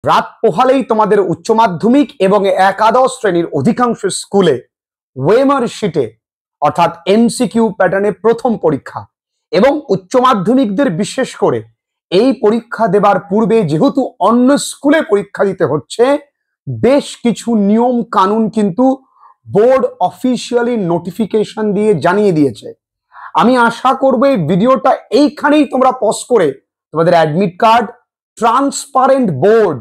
রাত পোহালেই তোমাদের উচ্চ মাধ্যমিক এবং একাদশ শ্রেণীর অধিকাংশ স্কুলে ওয়েমার শিটে অর্থাৎ এমসিকিউ প্যাটার্নে প্রথম পরীক্ষা। এবং উচ্চ মাধ্যমিকদের বিশেষ করে এই পরীক্ষা দেবার পূর্বে যেহেতু অন্য স্কুলে পরীক্ষা দিতে হচ্ছে, বেশ কিছু নিয়ম কানুন কিন্তু বোর্ড অফিসিয়ালি নোটিফিকেশন দিয়ে জানিয়ে দিয়েছে। আমি আশা করব এই ভিডিওটা এইখানেই তোমরা পজ করে তোমাদের অ্যাডমিট কার্ড, ট্রান্সপারেন্ট বোর্ড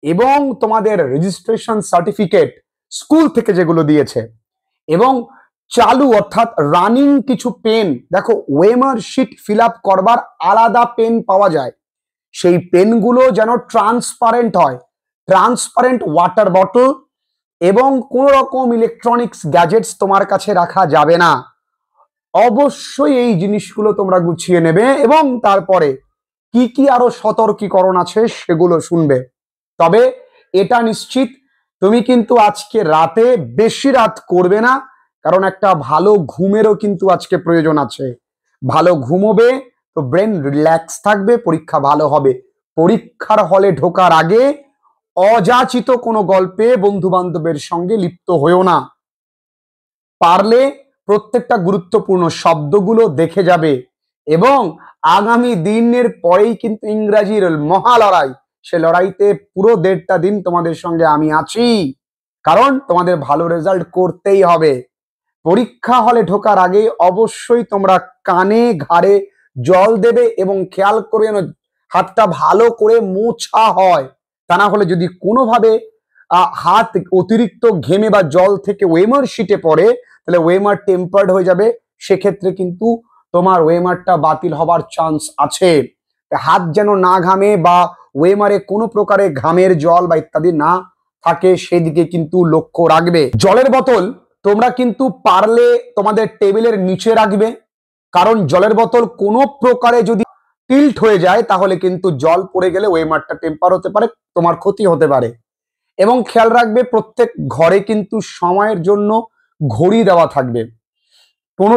এবং তোমাদের রেজিস্ট্রেশন সার্টিফিকেট স্কুল থেকে যেগুলো দিয়েছে এবং চালু অর্থাৎ রানিং কিছু পেন, দেখো ওয়েমার শিট ফিল আপ করবার আলাদা পেন পাওয়া যায়, সেই পেনগুলো যেন ট্রান্সপারেন্ট হয়, ট্রান্সপারেন্ট ওয়াটার বটল এবং কোন রকম ইলেকট্রনিক্স গ্যাজেটস তোমার কাছে রাখা যাবে না। অবশ্যই এই জিনিসগুলো তোমরা গুছিয়ে নেবে এবং তারপরে কি কি আরো সতর্কীকরণ আছে সেগুলো শুনবে। তবে এটা নিশ্চিত তুমি কিন্তু আজকে রাতে বেশি রাত করবে না, কারণ একটা ভালো ঘুমেরও কিন্তু আজকে প্রয়োজন আছে। ভালো ঘুমোবে তো ব্রেন রিল্যাক্স থাকবে, পরীক্ষা ভালো হবে। পরীক্ষার হলে ঢোকার আগে অযাচিত কোনো গল্পে বন্ধু বান্ধবের সঙ্গে লিপ্ত হয়েও না। পারলে প্রত্যেকটা গুরুত্বপূর্ণ শব্দগুলো দেখে যাবে এবং আগামী দিনের পরেই কিন্তু ইংরাজির মহা লড়াই, সে লড়াইতে পুরো 1.5টা দিন তোমাদের সঙ্গে আমি আছি, কারণ তোমাদের ভালো রেজাল্ট করতেই হবে। পরীক্ষা হলে ঢোকার আগে অবশ্যই তোমরা কানে ঘাড়ে জল দেবে এবং খেয়াল করে যেন হাতটা ভালো করে মোছা হয়। তা না হলে যদি কোনোভাবে হাত অতিরিক্ত ঘেমে বা জল থেকে ওয়েমার শিটে পড়ে, তাহলে ওয়েমার টেম্পার্ড হয়ে যাবে, সেক্ষেত্রে কিন্তু তোমার ওয়েমারটা বাতিল হবার চান্স আছে। হাত যেন না ঘামে বা ওয়েমারে কোনো প্রকারে ঘামের জল বা ইত্যাদি না থাকে, সেদিকে কিন্তু লক্ষ্য রাখবে। জলের বোতল তোমরা কিন্তু পারলে তোমাদের টেবিলের নিচে রাখবে, কারণ জলের বোতল কোনো প্রকারে যদি টিল্ট হয়ে যায় তাহলে কিন্তু জল পড়ে গেলে ওয়েমারটা টেম্পার হতে পারে, তোমার ক্ষতি হতে পারে। এবং খেয়াল রাখবে প্রত্যেক ঘরে কিন্তু সময়ের জন্য ঘড়ি দেওয়া থাকবে। কোনো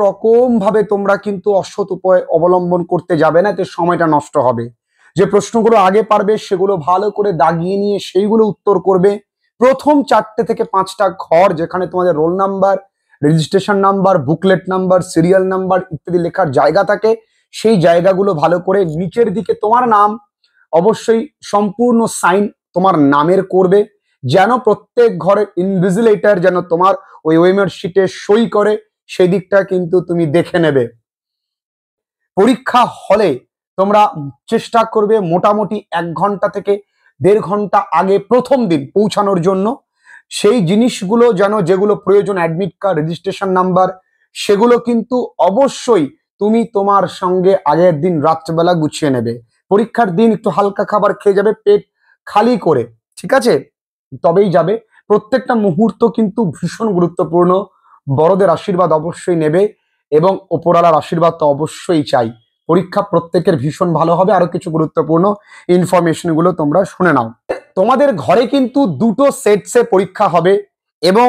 রকম ভাবে তোমরা কিন্তু অসৎ উপায় অবলম্বন করতে যাবে না, এতে সময়টা নষ্ট হবে। যে প্রশ্নগুলো আগে পারবে সেগুলো ভালো করে দাগিয়ে নিয়ে সেইগুলো উত্তর করবে। প্রথম 4টে থেকে 5টা ঘর যেখানে তোমাদের roll number, registration number, booklet number, serial number ইত্যাদি লেখার জায়গা থাকে, সেই জায়গাগুলো ভালো করে নিচের দিকে তোমার নাম অবশ্যই সম্পূর্ণ সাইন তোমার নামের করবে, যেন প্রত্যেক ঘরের ইনভিজিলেটর যেন তোমার ওই ওয়েমার শিটে সই করে, সেই দিকটা কিন্তু তুমি দেখে নেবে। পরীক্ষা হলে তোমরা চেষ্টা করবে মোটামুটি 1 ঘন্টা থেকে 1.5 ঘন্টা আগে প্রথম দিন পৌঁছানোর জন্য। সেই জিনিসগুলো যেন যেগুলো প্রয়োজন, অ্যাডমিট কার্ড, রেজিস্ট্রেশন নাম্বার, সেগুলো কিন্তু অবশ্যই তুমি তোমার সঙ্গে আগের দিন রাত্রেবেলা গুছিয়ে নেবে। পরীক্ষার দিন একটু হালকা খাবার খেয়ে যাবে, পেট খালি করে, ঠিক আছে? তবেই যাবে। প্রত্যেকটা মুহূর্ত কিন্তু ভীষণ গুরুত্বপূর্ণ। বড়দের আশীর্বাদ অবশ্যই নেবে এবং ওপরওয়ালার আশীর্বাদ তো অবশ্যই চাই। পরীক্ষা প্রত্যেকের ভীষণ ভালো হবে। আরো কিছু গুরুত্বপূর্ণ ইনফরমেশন গুলো তোমরা শুনে নাও। তোমাদের ঘরে কিন্তু 2টো সেটসে পরীক্ষা হবে এবং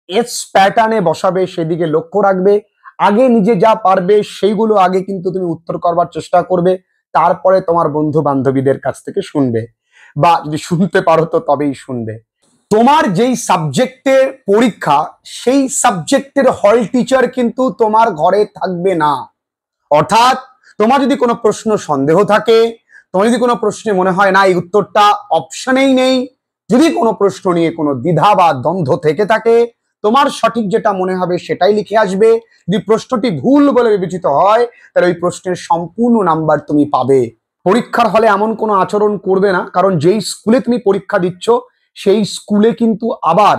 এস প্যাটার্নে বসাবে, সেদিকে লক্ষ্য রাখবে। আগে নিজে যা পারবে সেইগুলো আগে কিন্তু তুমি উত্তর করবার চেষ্টা করবে, তারপরে তোমার বন্ধু বান্ধবীদের কাছ থেকে শুনবে, বা যদি শুনতে পারো তো তবেই শুনবে। তোমার যেই সাবজেক্টের পরীক্ষা, সেই সাবজেক্টের হল টিচার কিন্তু তোমার ঘরে থাকবে না। অর্থাৎ তোমার যদি কোনো প্রশ্ন সন্দেহ থাকে, তোমার যদি কোনো প্রশ্নে মনে হয় না এই উত্তরটা অপশনেই নেই, যদি কোনো প্রশ্ন নিয়ে কোনো দ্বিধা বা দ্বন্দ্ব থেকে থাকে, তোমার সঠিক যেটা মনে হবে সেটাই লিখে আসবে। যদি প্রশ্নটি ভুল বলে বিবেচিত হয়, তাহলে ওই প্রশ্নের সম্পূর্ণ নাম্বার তুমি পাবে। পরীক্ষার হলে এমন কোনো আচরণ করবে না, কারণ যেই স্কুলে তুমি পরীক্ষা দিচ্ছ সেই স্কুলে কিন্তু আবার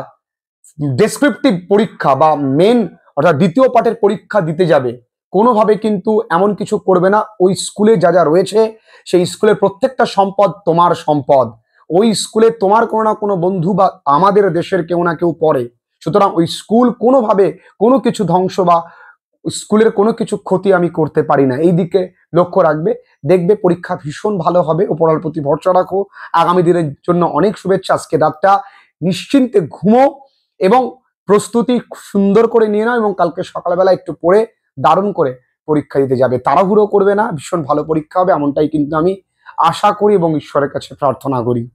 ডেসক্রিপটিভ পরীক্ষা বা মেন অর্থাৎ দ্বিতীয় পাঠের পরীক্ষা দিতে যাবে। কোনোভাবে কিন্তু এমন কিছু করবে না। ওই স্কুলে যা যা রয়েছে, সেই স্কুলের প্রত্যেকটা সম্পদ তোমার সম্পদ। ওই স্কুলে তোমার কোনো না কোনো বন্ধু বা আমাদের দেশের কেউ না কেউ পড়ে, সুতরাং ওই স্কুল কোনোভাবে কোনো কিছু ধ্বংস বা স্কুলের কোনো কিছু ক্ষতি আমি করতে পারি না, এই দিকে লক্ষ্য রাখবে। দেখবে পরীক্ষা ভীষণ ভালো হবে। ওপরওয়ালার প্রতি ভরসা রাখো। আগামী দিনের জন্য অনেক শুভেচ্ছা। আজকে রাতটা নিশ্চিন্তে ঘুমো এবং প্রস্তুতি সুন্দর করে নিয়ে নাও এবং কালকে সকালবেলা একটু পড়ে দারুণ করে পরীক্ষা দিতে যাবে। তাড়াহুড়ো করবে না, ভীষণ ভালো পরীক্ষা হবে এমনটাই কিন্তু আমি আশা করি এবং ঈশ্বরের কাছে প্রার্থনা করি।